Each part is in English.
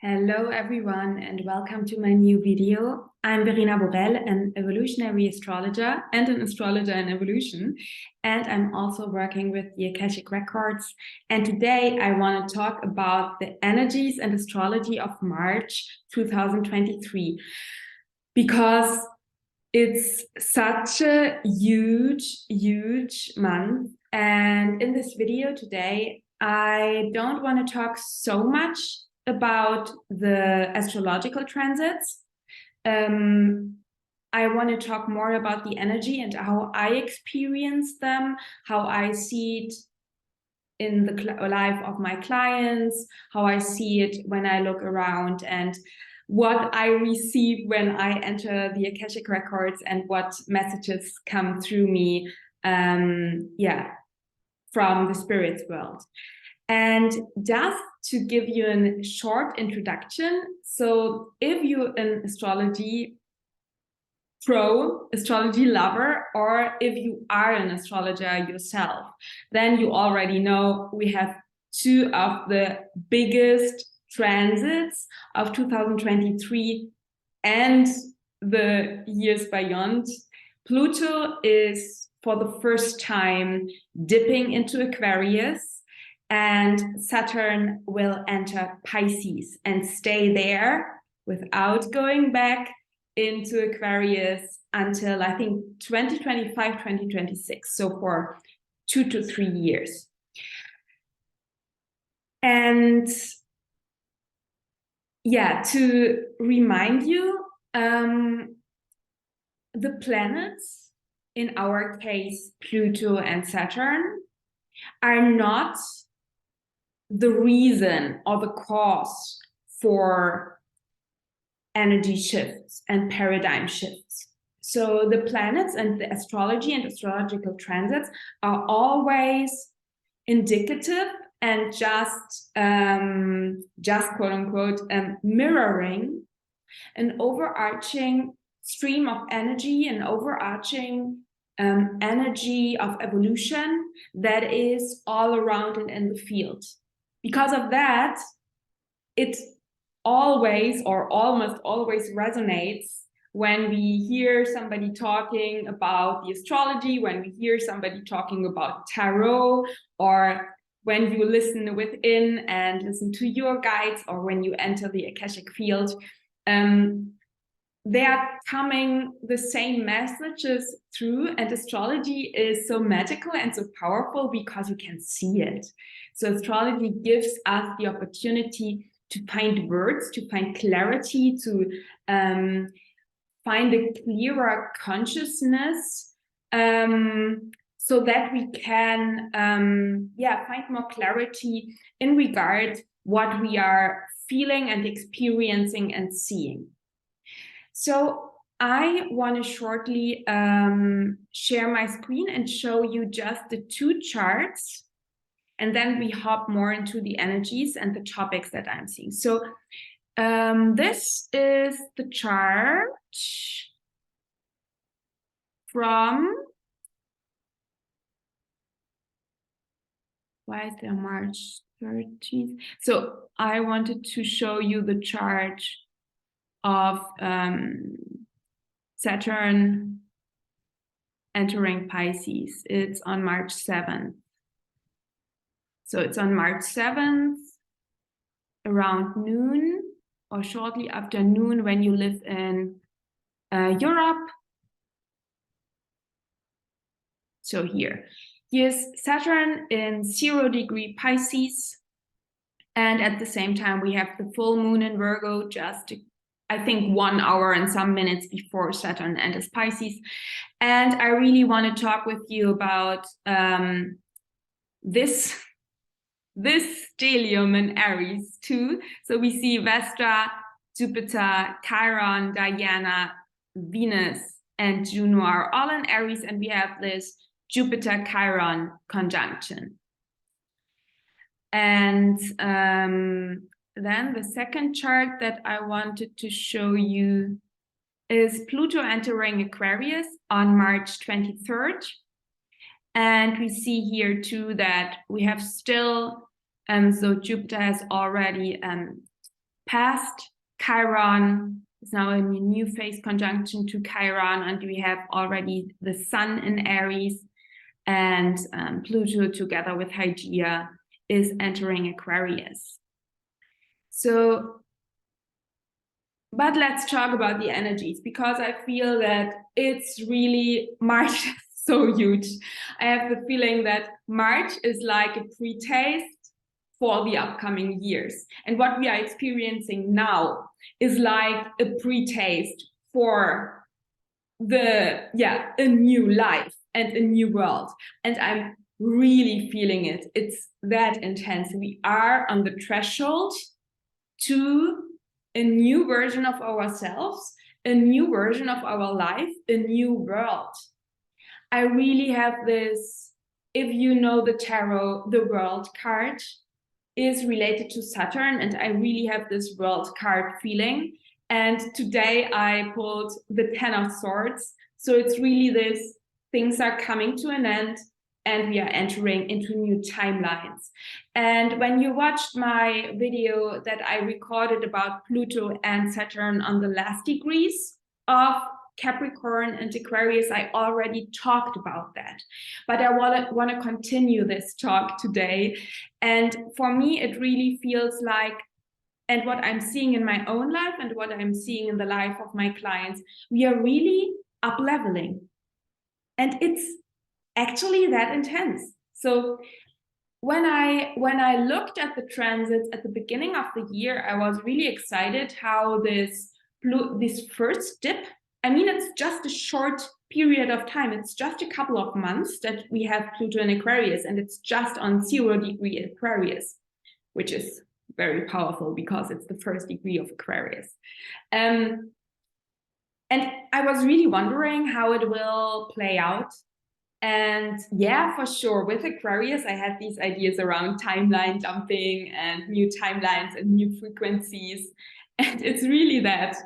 Hello everyone and welcome to my new video. I'm Verena Borell, an evolutionary astrologer and an astrologer in evolution. And I'm also working with the Akashic Records. And today I want to talk about the energies and astrology of March 2023, because it's such a huge month. And in this video today, I don't want to talk so much about the astrological transits. I want to talk more about the energy and how I experience them, how I see it in the life of my clients, how I see it when I look around, and what I receive when I enter the Akashic Records and what messages come through me, from the spirit's world. And just to give you a short introduction, so if you're an astrology astrology lover, or if you are an astrologer yourself, then you already know we have two of the biggest transits of 2023 and the years beyond. Pluto is for the first time dipping into Aquarius, and Saturn will enter Pisces and stay there without going back into Aquarius until I think 2025, 2026. So for 2 to 3 years. And yeah, to remind you, the planets, in our case, Pluto and Saturn, are not the reason or the cause for energy shifts and paradigm shifts. So the planets and the astrology and astrological transits are always indicative and just quote unquote mirroring an overarching stream of energy, an overarching energy of evolution that is all around and in the field. Because of that, it always or almost always resonates when we hear somebody talking about the astrology, when we hear somebody talking about tarot, or when you listen within and listen to your guides, or when you enter the Akashic field. They are coming the same messages through, and astrology is so magical and so powerful because you can see it. So astrology gives us the opportunity to find words, to find clarity, to find a clearer consciousness, so that we can find more clarity in regard what we are feeling and experiencing and seeing. So I want to shortly share my screen and show you just the two charts, and then we hop more into the energies and the topics that I'm seeing. So this is the chart from, why is there March 13th? So I wanted to show you the chart of Saturn entering Pisces. It's on March 7th. So it's on March 7th around noon or shortly after noon when you live in Europe. So here's Saturn in 0° Pisces. And at the same time, we have the full moon in Virgo, just I think 1 hour and some minutes before Saturn enters Pisces. And I really want to talk with you about this stellium in Aries too. So we see Vesta, Jupiter, Chiron, Diana, Venus, and Juno are all in Aries, and we have this Jupiter-Chiron conjunction. And then the second chart that I wanted to show you is Pluto entering Aquarius on March 23rd. And we see here too that we have still, so Jupiter has already past. Chiron is now in a new phase conjunction to Chiron, and we have already the Sun in Aries, and Pluto together with Hygeia is entering Aquarius. So, but let's talk about the energies, because I feel that it's really, March is so huge. I have the feeling that March is like a pre-taste for the upcoming years. And what we are experiencing now is like a pre-taste for a new life and a new world. And I'm really feeling it. It's that intense. We are on the threshold to a new version of ourselves, a new version of our life, a new world. I really have this, if you know the tarot, the world card is related to Saturn, and I really have this world card feeling. And today I pulled the 10 of Swords. So it's really this, things are coming to an end and we are entering into new timelines. And when you watched my video that I recorded about Pluto and Saturn on the last degrees of Capricorn and Aquarius, I already talked about that. But I want to continue this talk today. And for me, it really feels like, and what I'm seeing in my own life and what I'm seeing in the life of my clients, we are really up-leveling. And it's actually that intense. So when I looked at the transits at the beginning of the year, I was really excited how this first dip, I mean, it's just a short period of time. It's just a couple of months that we have Pluto in Aquarius, and it's just on 0 degree Aquarius, which is very powerful because it's the first degree of Aquarius. And I was really wondering how it will play out. And yeah, for sure, with Aquarius, I had these ideas around timeline jumping and new timelines and new frequencies. And it's really that.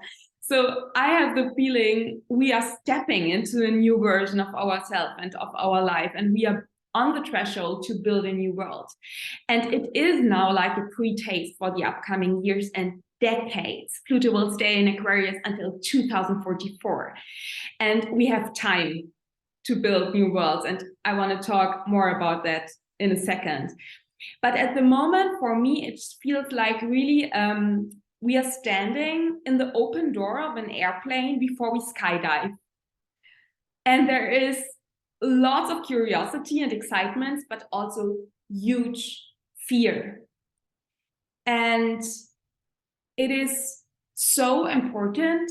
So I have the feeling we are stepping into a new version of ourselves and of our life, and we are on the threshold to build a new world. And it is now like a pre-taste for the upcoming years and decades. Pluto will stay in Aquarius until 2044. And we have time to build new worlds. And I want to talk more about that in a second. But at the moment, for me, it feels like really we are standing in the open door of an airplane before we skydive. And there is lots of curiosity and excitement, but also huge fear. And it is so important.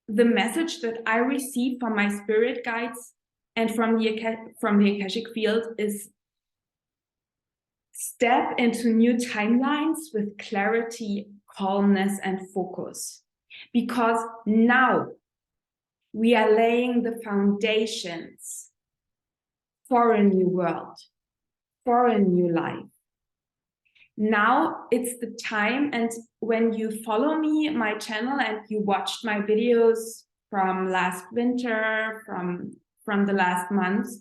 The message that I receive from my spirit guides and from the Akashic field is step into new timelines with clarity, calmness, and focus. Because now we are laying the foundations for a new world, for a new life. Now it's the time, and when you follow me, my channel, and you watched my videos from last winter, from the last months,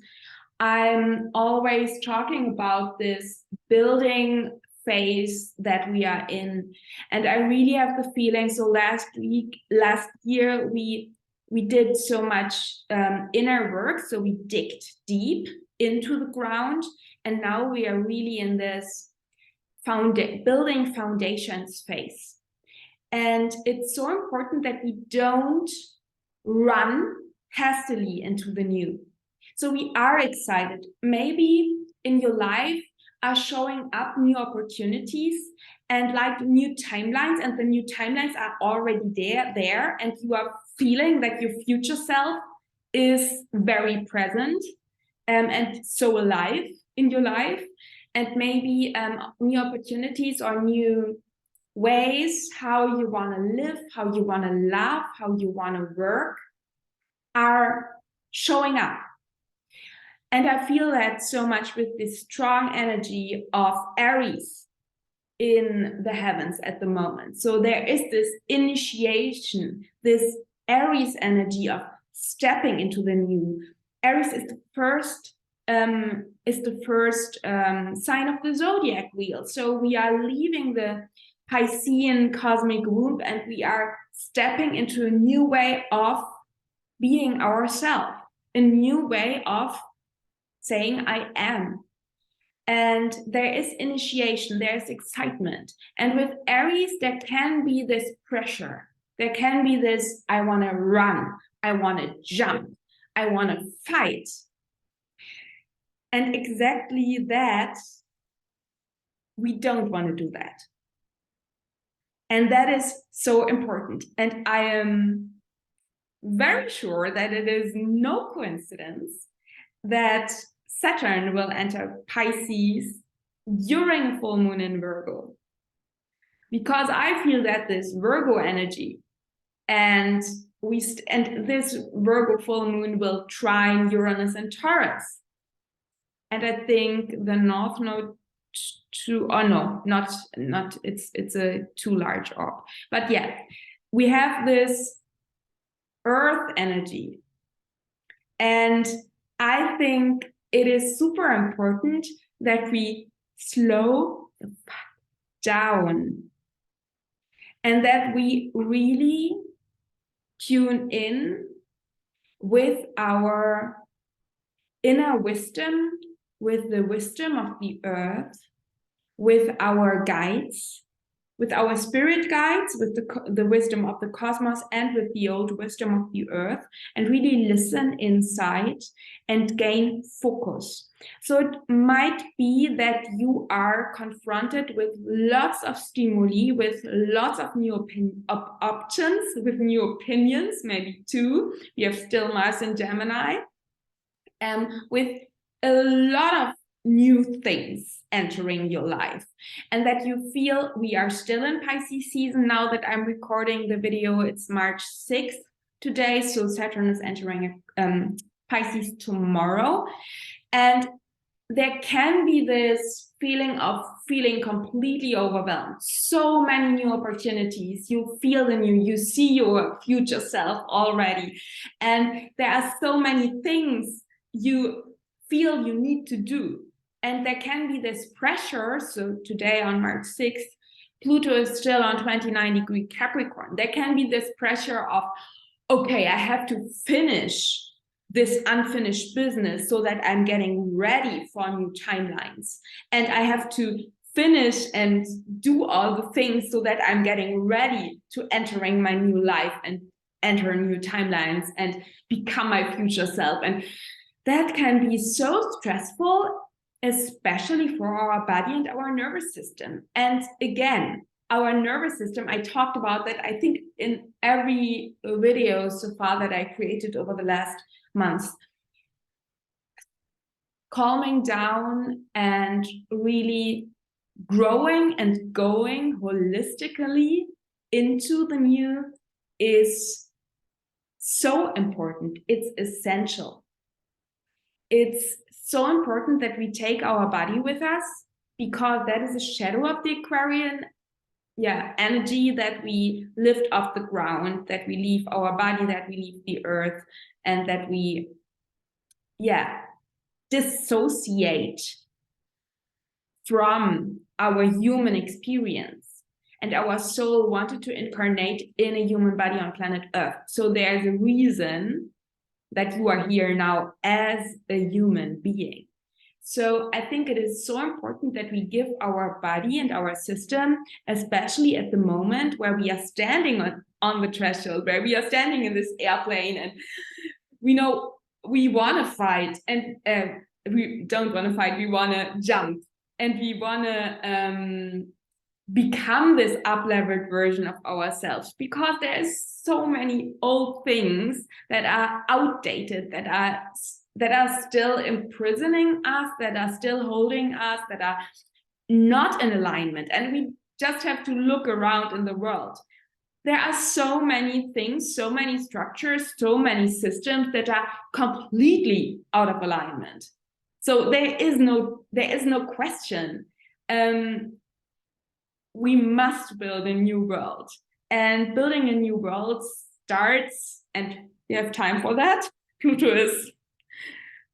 I'm always talking about this building phase that we are in. And I really have the feeling, so last year, we did so much inner work, so we digged deep into the ground, and now we are really in this building foundations phase. And it's so important that we don't run hastily into the new. So we are excited. Maybe in your life are showing up new opportunities and like new timelines, and the new timelines are already there, and you are feeling that your future self is very present and so alive in your life. And maybe new opportunities or new ways how you want to live, how you want to love, how you want to work are showing up. And I feel that so much with this strong energy of Aries in the heavens at the moment. So there is this initiation, this Aries energy of stepping into the new. Aries is the first sign of the zodiac wheel. So we are leaving the Piscean cosmic womb, and we are stepping into a new way of being ourselves, a new way of saying I am. And there is initiation, there's excitement. And with Aries, there can be this pressure. There can be this, I want to run, I want to jump, I want to fight. And exactly that, we don't want to do that. And that is so important. And I am very sure that it is no coincidence that Saturn will enter Pisces during full moon in Virgo. Because I feel that this Virgo energy and this Virgo full moon will trine Uranus and Taurus. And I think the North Node it's a too large orb. But yeah, we have this Earth energy. And I think it is super important that we slow down and that we really tune in with our inner wisdom, with the wisdom of the earth, with our guides, with our spirit guides, with the wisdom of the cosmos, and with the old wisdom of the earth, and really listen inside and gain focus. So it might be that you are confronted with lots of stimuli, with lots of new options, with new opinions, maybe two. We have still Mars in Gemini, with a lot of new things entering your life, and that you feel we are still in Pisces season. Now that I'm recording the video, it's March 6th today, so Saturn is entering Pisces tomorrow, and there can be this feeling of feeling completely overwhelmed. So many new opportunities, you feel the new, you see your future self already, and there are so many things you feel you need to do. And there can be this pressure. So today on March 6th, Pluto is still on 29° Capricorn. There can be this pressure of, okay, I have to finish this unfinished business so that I'm getting ready for new timelines. And I have to finish and do all the things so that I'm getting ready to entering my new life and enter new timelines and become my future self. And that can be so stressful, especially for our body and our nervous system. And again, our nervous system, I talked about that, I think, in every video so far that I created over the last months. Calming down and really growing and going holistically into the new is so important. It's essential. It's so important that we take our body with us, because that is a shadow of the Aquarian energy, that we lift off the ground, that we leave our body, that we leave the earth, and that we dissociate from our human experience. And our soul wanted to incarnate in a human body on planet Earth. So there's a reason that you are here now as a human being. So I think it is so important that we give our body and our system, especially at the moment where we are standing on the threshold, where we are standing in this airplane, and we know we want to fight, and we don't want to fight, we want to jump, and we want to become this up-leveled version of ourselves, because there's so many old things that are outdated, that are still imprisoning us, that are still holding us, that are not in alignment. And we just have to look around in the world. There are so many things, so many structures, so many systems that are completely out of alignment. So there is no question. We must build a new world, and building a new world starts, and we have time for that. Pluto is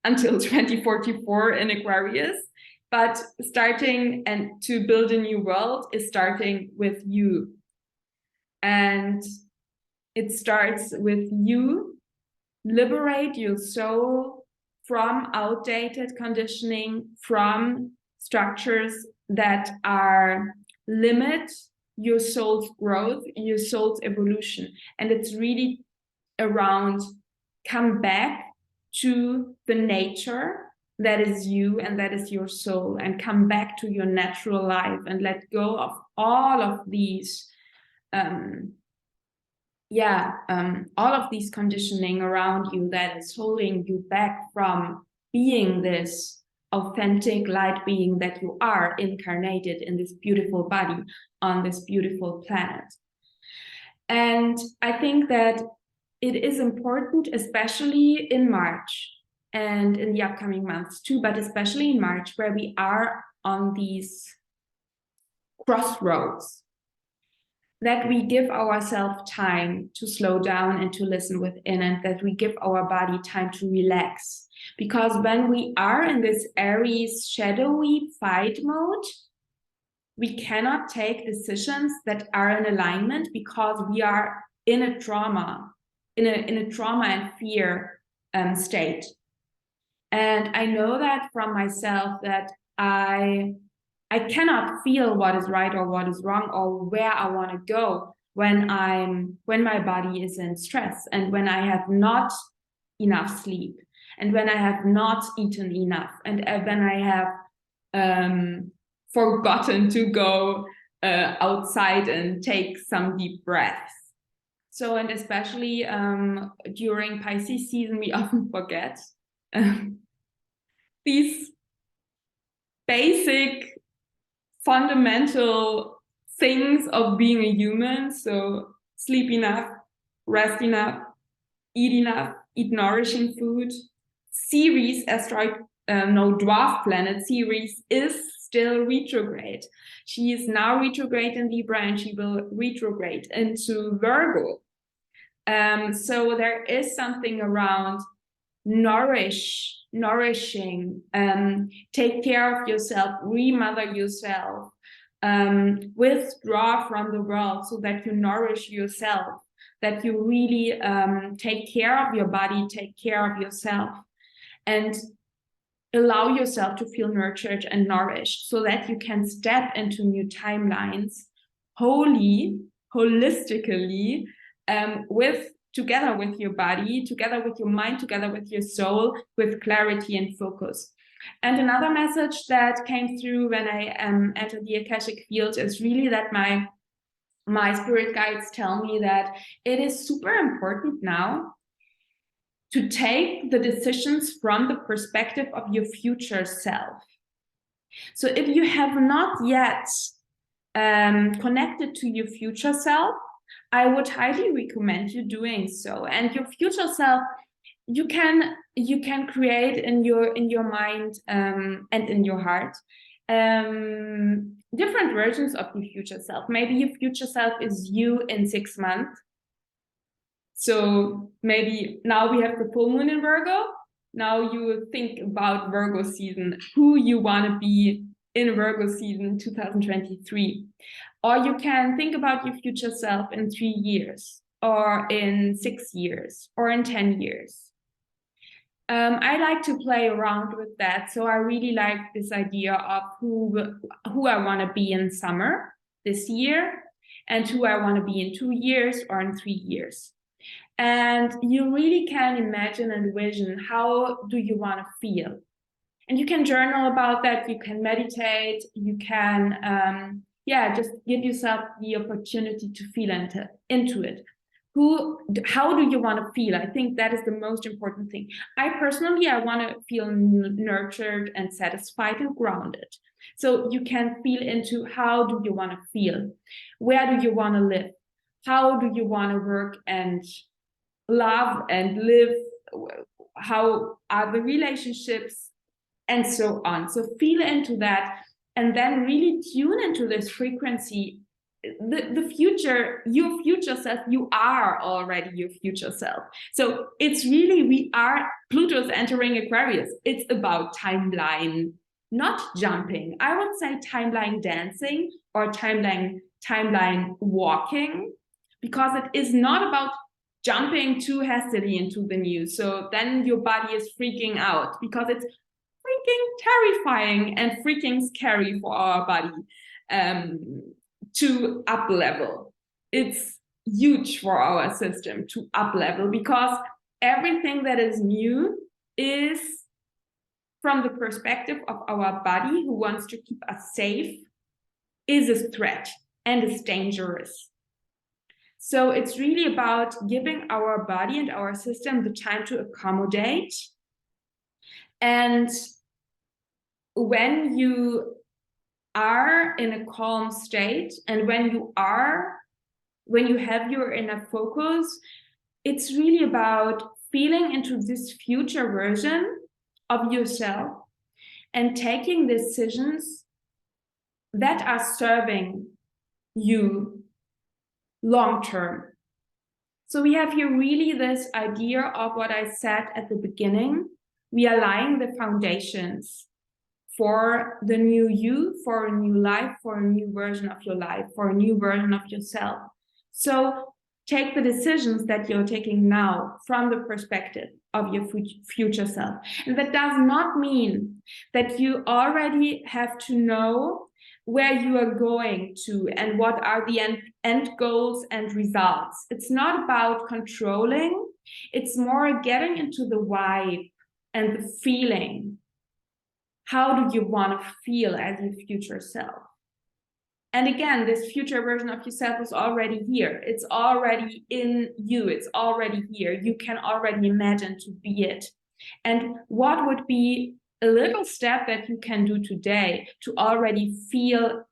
until 2044 in Aquarius, But starting and to build a new world is starting with you. And it starts with you. Liberate your soul from outdated conditioning, from structures that are limit your soul's growth, your soul's evolution. And it's really around come back to the nature that is you and that is your soul, and come back to your natural life and let go of all of these all of these conditioning around you that is holding you back from being this authentic light being that you are, incarnated in this beautiful body on this beautiful planet. And I think that it is important, especially in March and in the upcoming months too, but especially in March, where we are on these crossroads, that we give ourselves time to slow down and to listen within, and that we give our body time to relax. Because when we are in this Aries shadowy fight mode, we cannot take decisions that are in alignment, because we are in a trauma, in a trauma and fear state. And I know that from myself, that I cannot feel what is right or what is wrong or where I want to go when my body is in stress, and when I have not enough sleep, and when I have not eaten enough, and when I have forgotten to go outside and take some deep breaths. So, and especially during Pisces season, we often forget these basic fundamental things of being a human. So sleep enough, rest enough, eat nourishing food. Ceres, dwarf planet Ceres, is still retrograde. She is now retrograde in Libra, and she will retrograde into Virgo. So there is something around nourishing, take care of yourself, remother yourself, withdraw from the world so that you nourish yourself, that you really take care of your body, take care of yourself, and allow yourself to feel nurtured and nourished, so that you can step into new timelines holistically, together with your body, together with your mind, together with your soul, with clarity and focus. And another message that came through when I entered the Akashic field is really that my spirit guides tell me that it is super important now to take the decisions from the perspective of your future self. So if you have not yet connected to your future self, I would highly recommend you doing so. And your future self, you can create in your mind and in your heart different versions of your future self. Maybe your future self is you in 6 months. So maybe now we have the full moon in Virgo. Now you think about Virgo season, who you want to be in Virgo season 2023. Or you can think about your future self in 3 years, or in 6 years, or in 10 years. I like to play around with that. So I really like this idea of who I want to be in summer this year, and who I want to be in 2 years or in 3 years. And you really can imagine and envision, how do you want to feel? And you can journal about that, you can meditate, you can just give yourself the opportunity to feel into it. How do you want to feel? I think that is the most important thing. I want to feel nurtured and satisfied and grounded. So you can feel into, how do you want to feel? Where do you want to live? How do you want to work and love and live? How are the relationships? And so on. So feel into that, and then really tune into this frequency. The future, your future self, you are already your future self. So it's really, Pluto's entering Aquarius. It's about timeline not jumping. I would say timeline dancing or timeline walking, because it is not about jumping too hastily into the news. So then your body is freaking out, because it's freaking terrifying and freaking scary for our body to up level. It's huge for our system to up level, because everything that is new is from the perspective of our body, who wants to keep us safe, is a threat and is dangerous. So it's really about giving our body and our system the time to accommodate. And when you are in a calm state, and when you have your inner focus, it's really about feeling into this future version of yourself and taking decisions that are serving you long term. So we have here really this idea of what I said at the beginning. We are laying the foundations for the new you, for a new life, for a new version of your life, for a new version of yourself. So take the decisions that you're taking now from the perspective of your future self. And that does not mean that you already have to know where you are going to and what are the end goals and results. It's not about controlling. It's more getting into the vibe and the feeling. How do you want to feel as your future self? And again, this future version of yourself is already here. It's already in you. It's already here. You can already imagine to be it. And what would be a little step that you can do today to already feel,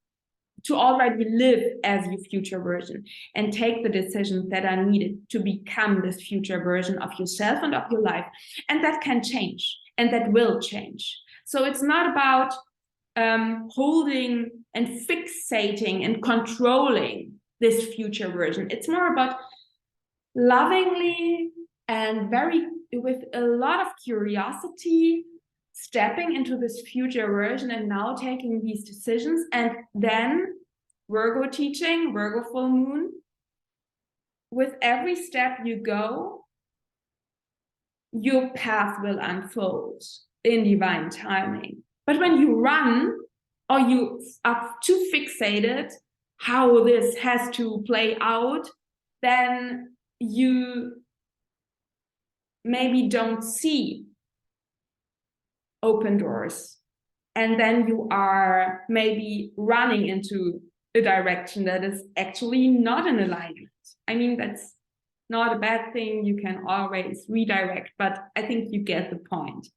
to already live as your future version, and take the decisions that are needed to become this future version of yourself and of your life. And that can change, and that will change. So it's not about holding and fixating and controlling this future version. It's more about lovingly and with a lot of curiosity, stepping into this future version and now taking these decisions. And then Virgo teaching, Virgo full moon, with every step you go, your path will unfold in divine timing. But when you run, or you are too fixated how this has to play out, then you maybe don't see open doors. And then you are maybe running into a direction that is actually not in alignment. I mean, that's not a bad thing. You can always redirect, but I think you get the point.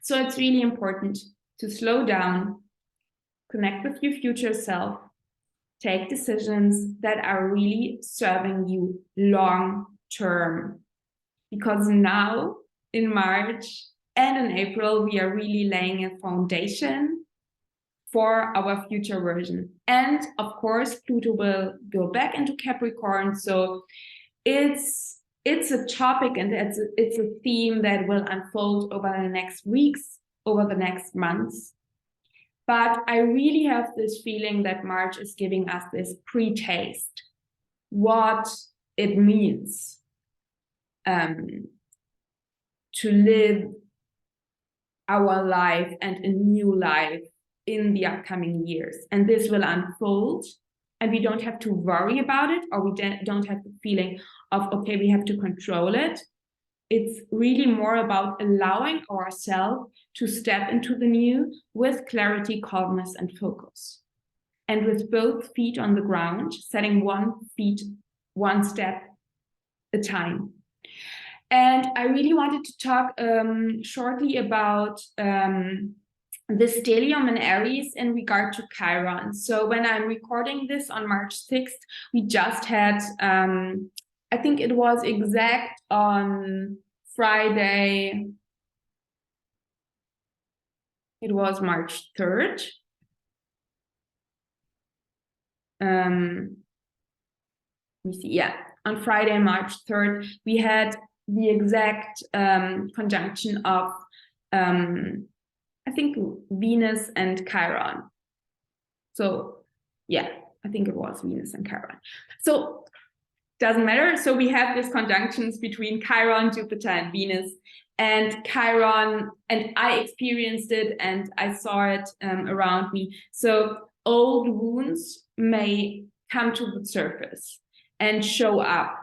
So it's really important to slow down, connect with your future self, take decisions that are really serving you long term. Because now in March and in April, we are really laying a foundation for our future version. And of course, Pluto will go back into Capricorn. So it's a topic and it's a theme that will unfold over the next weeks, over the next months. But I really have this feeling that March is giving us this pre-taste, what it means to live our life and a new life in the upcoming years. And this will unfold, and we don't have to worry about it, or we don't have the feeling of, okay, we have to control it. It's really more about allowing ourselves to step into the new with clarity, calmness, and focus. And with both feet on the ground, setting one step at a time. And I really wanted to talk shortly about the stellium in Aries in regard to Chiron. So when I'm recording this on March 6th, we just had, I think it was exact on Friday, it was March 3rd. Let me see, yeah, on Friday, March 3rd, we had the exact conjunction of I think Venus and Chiron. So yeah, I think it was Venus and Chiron. So doesn't matter. So we have these conjunctions between Chiron, Jupiter, and Venus. And Chiron, and I experienced it and I saw it around me. So old wounds may come to the surface and show up.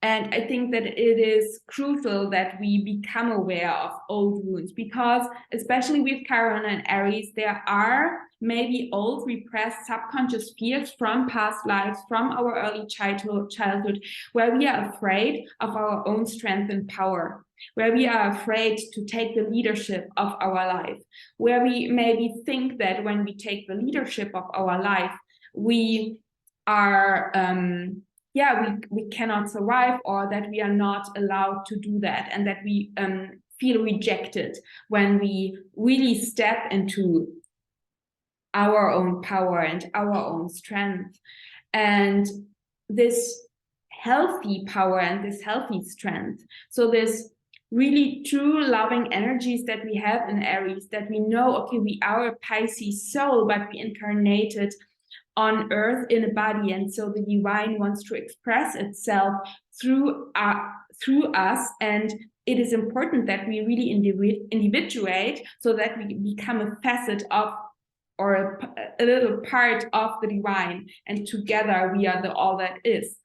And I think that it is crucial that we become aware of old wounds, because especially with Chiron and Aries, there are maybe old repressed subconscious fears from past lives, from our early childhood, where we are afraid of our own strength and power, where we are afraid to take the leadership of our life, where we maybe think that when we take the leadership of our life, we are we cannot survive, or that we are not allowed to do that, and that we feel rejected when we really step into our own power and our own strength. And this healthy power and this healthy strength, so this really true loving energies that we have in Aries, that we know, okay, we are a Pisces soul, but we incarnated on earth in a body, and so the divine wants to express itself through us, and it is important that we really individuate, so that we become a facet of, or a little part of the divine, and together we are the all that is.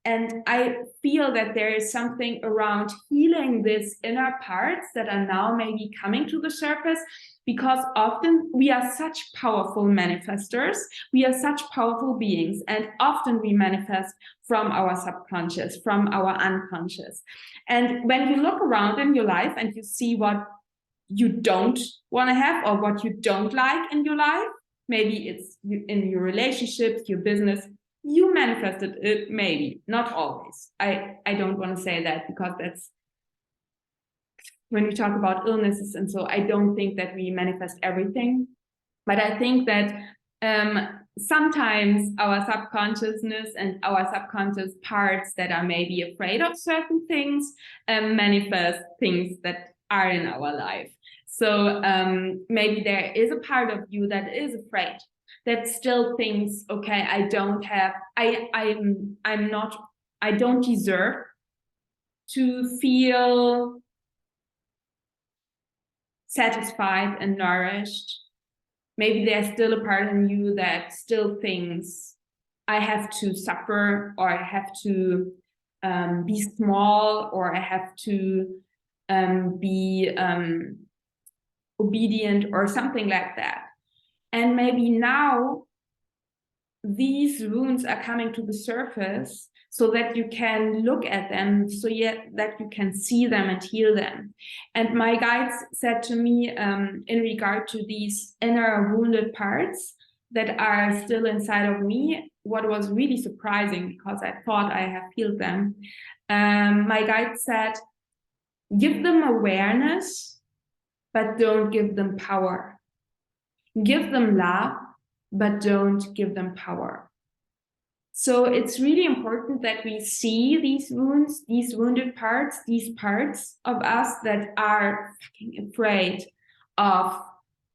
And I feel that there is something around healing these inner parts that are now maybe coming to the surface, because often we are such powerful manifestors, we are such powerful beings, and often we manifest from our subconscious, from our unconscious. And when you look around in your life and you see what you don't want to have, or what you don't like in your life, maybe it's in your relationships, your business, you manifested it, maybe, not always. I don't want to say that, because that's when we talk about illnesses, and so I don't think that we manifest everything. But I think that sometimes our subconsciousness and our subconscious parts that are maybe afraid of certain things manifest things that are in our life. So maybe there is a part of you that is afraid, that still thinks, okay, I don't deserve to feel satisfied and nourished. Maybe there's still a part in you that still thinks, I have to suffer, or I have to be small, or I have to be obedient, or something like that. And maybe now these wounds are coming to the surface, so that you can look at them, so that you can see them and heal them. And my guides said to me, in regard to these inner wounded parts that are still inside of me, what was really surprising, because I thought I have healed them, my guide said, give them awareness, but don't give them power. Give them love, but don't give them power. So it's really important that we see these wounds, these wounded parts, these parts of us that are fucking afraid of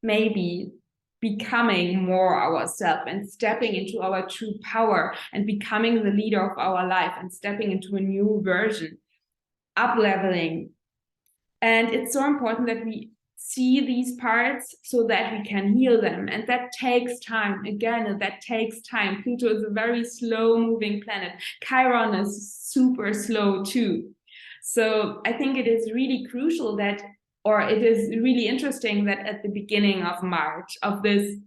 maybe becoming more ourselves and stepping into our true power and becoming the leader of our life and stepping into a new version, up-leveling. And it's so important that we see these parts so that we can heal them. And that takes time. Again, that takes time. Pluto is a very slow moving planet. Chiron is super slow too. So I think it is really crucial that, or it is really interesting that at the beginning of March, of this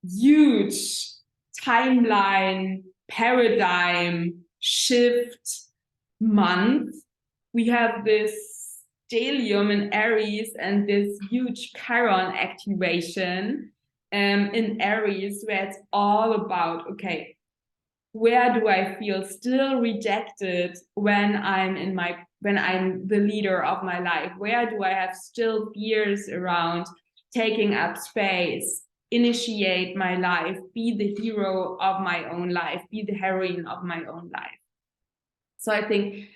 huge timeline paradigm shift month, we have this stellium in Aries and this huge Chiron activation in Aries, where it's all about, okay, where do I feel still rejected when I'm the leader of my life? Where do I have still fears around taking up space, initiate my life, be the hero of my own life, be the heroine of my own life? So I think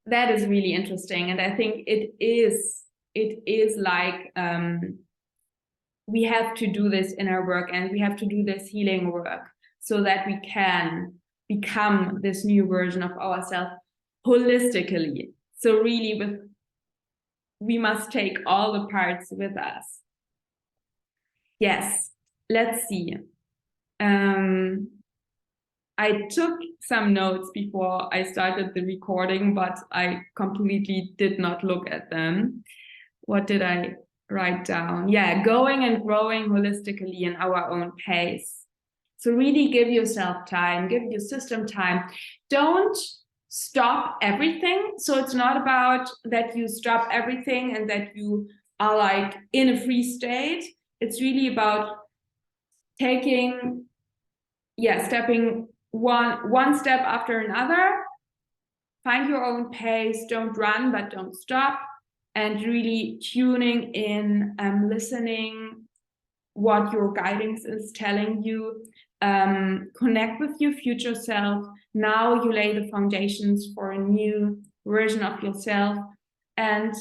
that is really interesting, and I think it is like we have to do this inner work and we have to do this healing work so that we can become this new version of ourselves holistically. So really we must take all the parts with us. Yes, let's see. I took some notes before I started the recording, but I completely did not look at them. What did I write down? Yeah, going and growing holistically in our own pace. So really give yourself time, give your system time. Don't stop everything. So it's not about that you stop everything and that you are like in a free state. It's really about taking, stepping one step after another. Find your own pace. Don't run, but don't stop. And really tuning in, listening what your guidance is telling you. Connect with your future self. Now you lay the foundations for a new version of yourself, and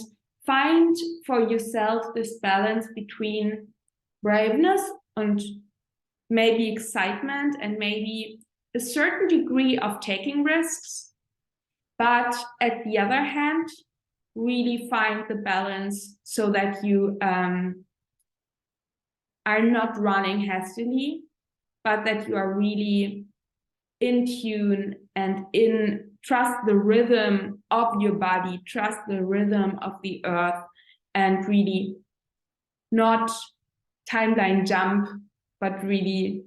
find for yourself this balance between braveness and maybe excitement and maybe a certain degree of taking risks. But at the other hand, really find the balance so that you are not running hastily, but that you are really in tune and trust the rhythm of your body, trust the rhythm of the earth, and really not timeline jump, but really,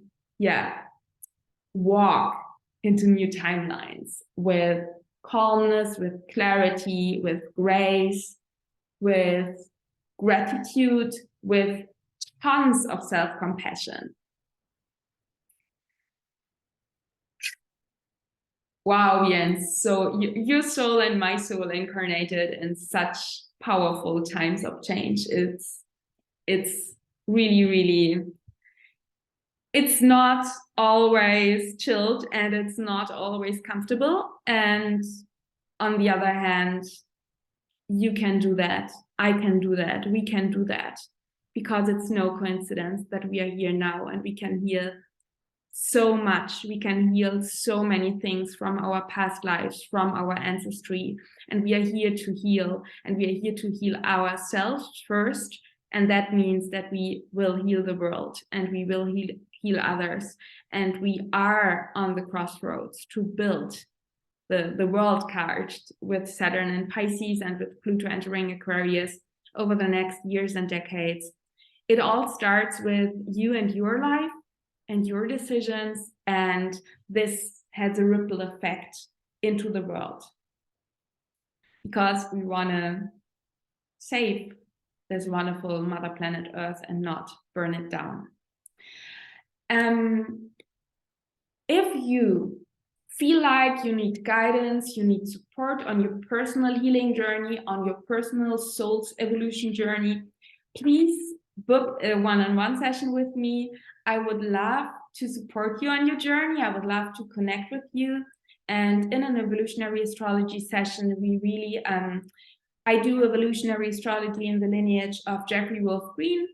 walk into new timelines with calmness, with clarity, with grace, with gratitude, with tons of self-compassion. Wow, Jens. So your soul and my soul incarnated in such powerful times of change. It's really, really, it's not always chilled and it's not always comfortable. And on the other hand, you can do that. I can do that. We can do that, because it's no coincidence that we are here now and we can heal so much. We can heal so many things from our past lives, from our ancestry. And we are here to heal, and we are here to heal ourselves first. And that means that we will heal the world and we will heal others. And we are on the crossroads to build the world card with Saturn and Pisces and with Pluto entering Aquarius over the next years and decades. It all starts with you and your life and your decisions, and this has a ripple effect into the world, because we want to save this wonderful mother planet Earth and not burn it down. If you feel like you need guidance, you need support on your personal healing journey, on your personal soul's evolution journey, please book a one-on-one session with me. I would love to support you on your journey. I would love to connect with you. And in an evolutionary astrology session, we really, I do evolutionary astrology in the lineage of Jeffrey Wolf Green.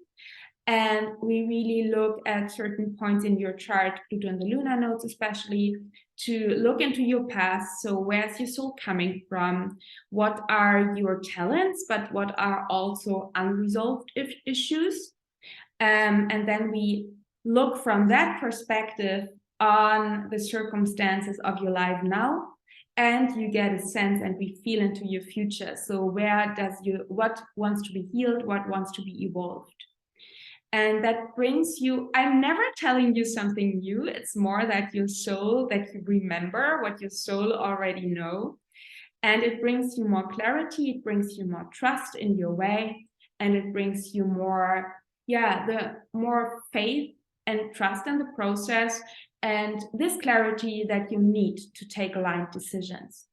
And we really look at certain points in your chart, Pluto and the lunar nodes especially, to look into your past. So where's your soul coming from? What are your talents, but what are also unresolved issues? And then we look from that perspective on the circumstances of your life now, and you get a sense and we feel into your future. So what wants to be healed, what wants to be evolved? And that brings you, I'm never telling you something new. It's more that your soul, that you remember what your soul already know. And it brings you more clarity. It brings you more trust in your way. And it brings you more, the more faith and trust in the process. And this clarity that you need to take aligned decisions.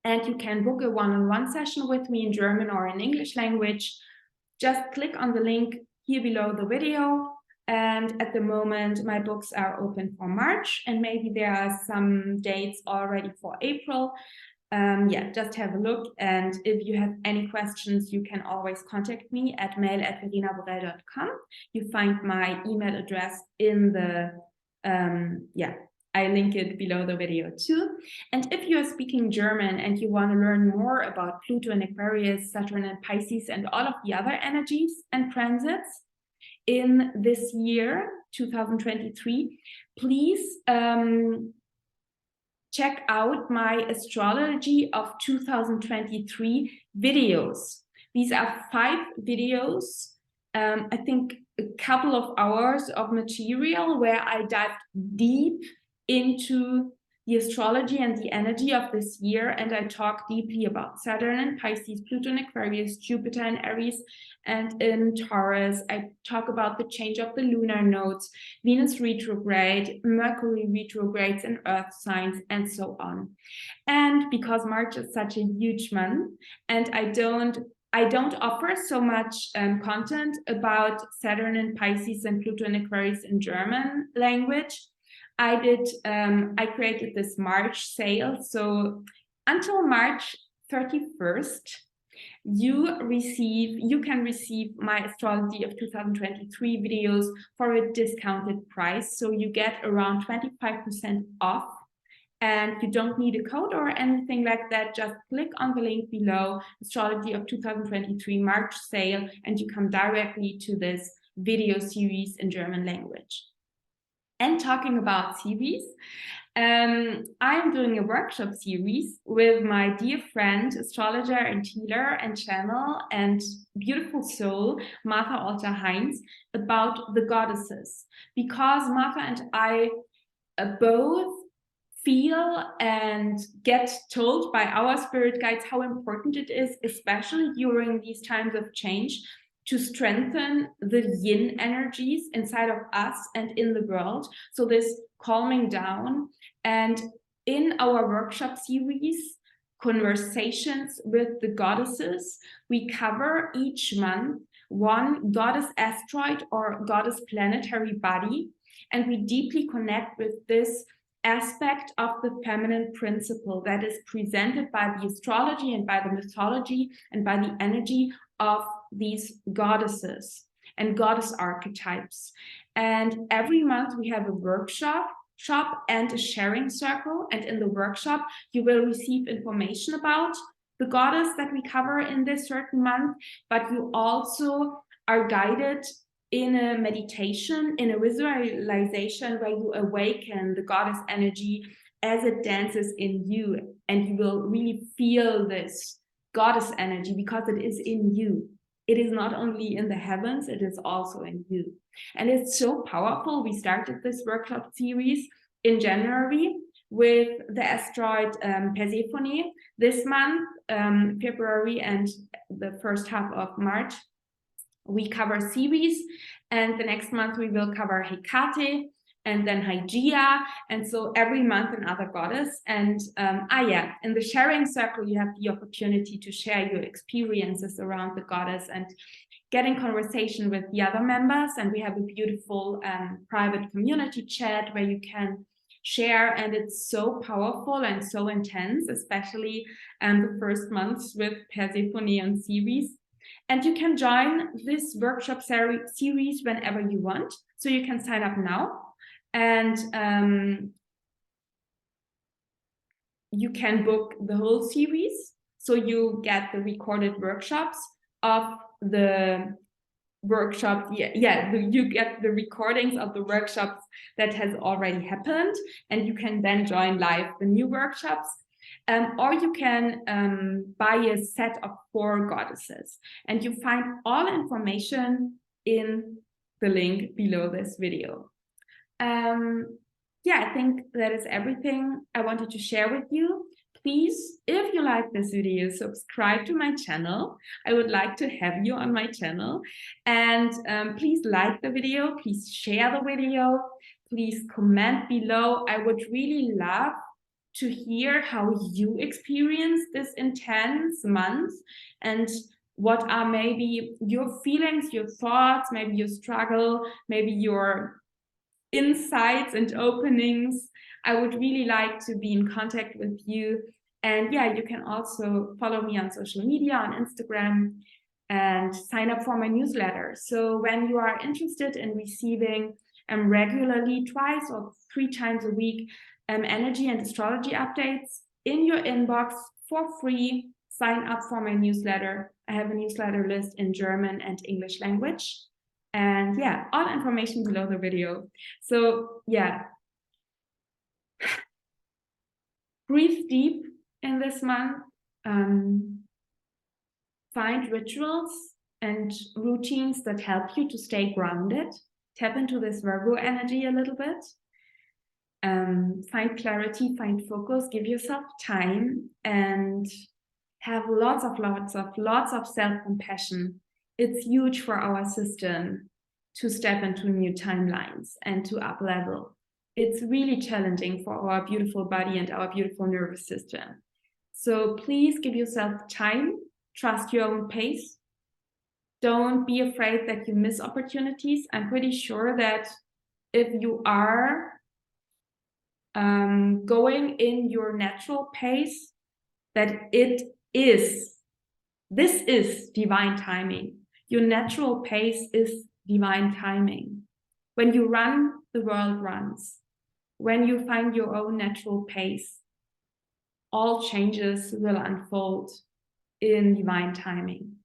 And you can book a one-on-one session with me in German or in English language. Just click on the link here below the video. And at the moment, my books are open for March, and maybe there are some dates already for April. yeah, just have a look. And if you have any questions, you can always contact me at mail@verenaborell.com. You find my email address in the, yeah, I link it below the video too. And if you are speaking German and you want to learn more about Pluto and Aquarius, Saturn and Pisces, and all of the other energies and transits in this year, 2023, please check out my Astrology of 2023 videos. These are 5 videos, I think a couple of hours of material where I dived deep into the astrology and the energy of this year, and I talk deeply about Saturn and Pisces, Pluto and Aquarius, Jupiter and Aries, and in Taurus. I talk about the change of the lunar nodes, Venus retrograde, Mercury retrogrades in Earth signs, and so on. And because March is such a huge month, and I don't offer so much content about Saturn and Pisces and Pluto and Aquarius in German language, I created this March sale. So until March 31st, you can receive my Astrology of 2023 videos for a discounted price. So you get around 25% off, and you don't need a code or anything like that. Just click on the link below, Astrology of 2023 March sale, and you come directly to this video series in German language. And talking about series, I'm doing a workshop series with my dear friend, astrologer and healer and channel and beautiful soul, Martha Alter Heinz, about the goddesses. Because Martha and I both feel and get told by our spirit guides how important it is, especially during these times of change, to strengthen the yin energies inside of us and in the world. So this calming down. And in our workshop series, Conversations with the Goddesses, we cover each month one goddess asteroid or goddess planetary body, and we deeply connect with this aspect of the feminine principle that is presented by the astrology and by the mythology and by the energy of these goddesses and goddess archetypes. And every month we have a workshop and a sharing circle. And in the workshop, you will receive information about the goddess that we cover in this certain month, but you also are guided in a meditation, in a visualization where you awaken the goddess energy as it dances in you. And you will really feel this goddess energy because it is in you. It is not only in the heavens, it is also in you. And it's so powerful. We started this workshop series in January with the asteroid Persephone. This month, February and the first half of March, we cover Ceres, and the next month we will cover Hecate, and then Hygeia, and so every month another goddess. And yeah, in the sharing circle, you have the opportunity to share your experiences around the goddess and get in conversation with the other members. And we have a beautiful private community chat where you can share, and it's so powerful and so intense, especially the first months with Persephone and Ceres. And you can join this workshop series whenever you want. So you can sign up now, and you can book the whole series. So you get the recorded workshops of the workshop. You get the recordings of the workshops that has already happened, and you can then join live the new workshops. Or you can buy a set of 4 goddesses, and you find all information in the link below this video. Yeah, I think that is everything I wanted to share with you. Please, if you like this video, subscribe to my channel. I would like to have you on my channel. And please like the video, please share the video, please comment below. I would really love to hear how you experience this intense month and what are maybe your feelings, your thoughts, maybe your struggle, maybe your insights and openings. I would really like to be in contact with you And yeah, you can also follow me on social media, on Instagram, and sign up for my newsletter. So when you are interested in receiving regularly 2 or 3 times a week energy and astrology updates in your inbox for free, sign up for my newsletter. I have a newsletter list in German and English language. And yeah, all information below the video. So yeah, breathe deep in this month. Find rituals and routines that help you to stay grounded. Tap into this Virgo energy a little bit. Find clarity, find focus, give yourself time, and have lots of self-compassion. It's huge for our system to step into new timelines and to up level. It's really challenging for our beautiful body and our beautiful nervous system. So please give yourself time, trust your own pace. Don't be afraid that you miss opportunities. I'm pretty sure that if you are going in your natural pace, that this is divine timing. Your natural pace is divine timing. When you run, the world runs. When you find your own natural pace, all changes will unfold in divine timing.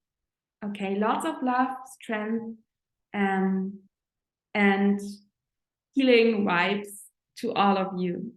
Okay, lots of love, strength, and healing vibes to all of you.